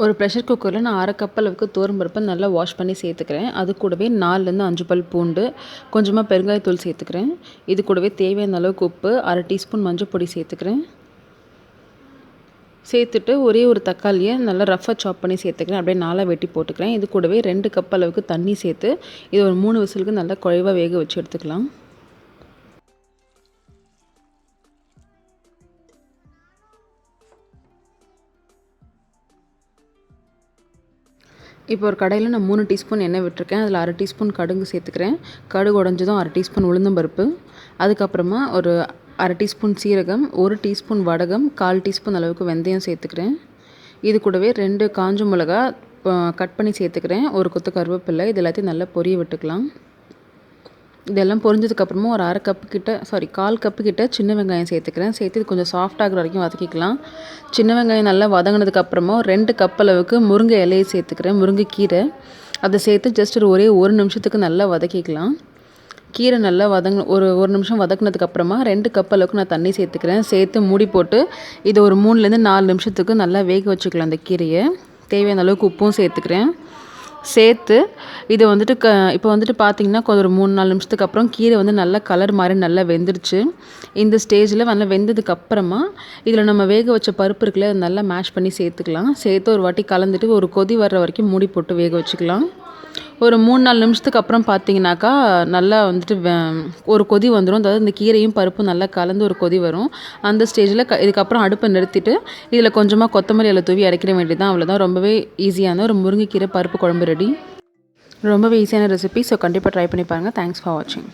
ஒரு ப்ரெஷர் குக்கரில் நான் 1/2 கப் அளவுக்கு துவரம்பருப்பை நல்லா வாஷ் பண்ணி சேர்த்துக்கிறேன். அது கூடவே 4லேருந்து 5 பல் பூண்டு, கொஞ்சமாக பெருங்காயத்தூள் சேர்த்துக்கிறேன். இது கூடவே தேவையான அளவுக்கு உப்பு, 1/2 டீஸ்பூன் மஞ்சள் பொடி சேர்த்துக்கிறேன். சேர்த்துட்டு ஒரே ஒரு தக்காளியை நல்லா ரஃப்பாக சாப் பண்ணி சேர்த்துக்கிறேன். அப்படியே 4ஆக வெட்டி போட்டுக்கிறேன். இது கூடவே 2 கப் அளவுக்கு தண்ணி சேர்த்து இது ஒரு 3 விசிலுக்கு நல்லா குழைவாக வேக வச்சு எடுத்துக்கலாம். இப்போ ஒரு கடாயில் நான் 3 டீஸ்பூன் எண்ணெய் விட்டுருக்கேன். அதில் 1/2 டீஸ்பூன் கடுகு சேர்த்துக்கிறேன். கடுகு உடஞ்சதும் 1/2 டீஸ்பூன் உளுந்தம்பருப்பு, அதுக்கப்புறமா ஒரு 1/2 டீஸ்பூன் சீரகம், 1 டீஸ்பூன் வடகம், 1/4 டீஸ்பூன் அளவுக்கு வெந்தயம் சேர்த்துக்கிறேன். இது கூடவே 2 காஞ்ச மிளகா கட் பண்ணி சேர்த்துக்கிறேன். ஒரு கொத்து கருவேப்பிலை. இது எல்லாத்தையும் நல்லா பொரிய விட்டுக்கலாம். இதெல்லாம் பொரிஞ்சதுக்கப்புறமா ஒரு 1/4 கப்பு கிட்ட சின்ன வெங்காயம் சேர்த்துக்கிறேன். சேர்த்து இது கொஞ்சம் சாஃப்ட் ஆகிற வரைக்கும் வதக்கிக்கலாம். சின்ன வெங்காயம் நல்லா வதங்கினதுக்கப்புறமா 2 கப் அளவுக்கு முருங்கை இலையை சேர்த்துக்கிறேன். முருங்கைக்கீரை அதை சேர்த்து ஜஸ்ட் ஒரே 1 நிமிஷத்துக்கு நல்லா வதக்கிக்கலாம். கீரை நல்லா ஒரு நிமிஷம் வதக்குனதுக்கப்புறமா 2 கப் அளவுக்கு நான் தண்ணி சேர்த்துக்கிறேன். சேர்த்து மூடி போட்டு இது ஒரு 3லேருந்து 4 நிமிஷத்துக்கு நல்லா வேக வச்சுக்கலாம். அந்த கீரையை தேவையான அளவுக்கு உப்பும் சேர்த்துக்கிறேன். சேர்த்து இது வந்துட்டு இப்போ வந்துட்டு பார்த்திங்கன்னா ஒரு 3-4 நிமிஷத்துக்கு அப்புறம் கீரை வந்து நல்லா கலர் மாதிரி நல்லா வெந்துடுச்சு. இந்த ஸ்டேஜில் நல்லா வெந்ததுக்கப்புறமா இதில் நம்ம வேக வச்ச பருப்பு இருக்குல்ல, அதை நல்லா மேஷ் பண்ணி சேர்த்துக்கலாம். சேர்த்து ஒரு வாட்டி கலந்துட்டு ஒரு கொதி வர்ற வரைக்கும் மூடி போட்டு வேக வச்சுக்கலாம். ஒரு 3-4 நிமிஷத்துக்கு அப்புறம் பார்த்தீங்கன்னாக்கா நல்லா வந்துட்டு ஒரு கொதி வந்துடும். அதாவது இந்த கீரையும் பருப்பும் நல்லா கலந்து ஒரு கொதி வரும். அந்த ஸ்டேஜில் இதுக்கப்புறம் அடுப்பை நிறுத்திட்டு இதில் கொஞ்சமாக கொத்தமல்லி இலை தூவி இறக்கிற வேண்டியது தான். அவ்வளோதான். ரொம்பவே ஈஸியான ஒரு முருங்கைக்கீரை பருப்பு குழம்பு ரெடி. ரொம்பவே ஈஸியான ரெசிபி. ஸோ கண்டிப்பாக ட்ரை பண்ணி பாருங்கள். தேங்க்ஸ் ஃபார் வாட்சிங்.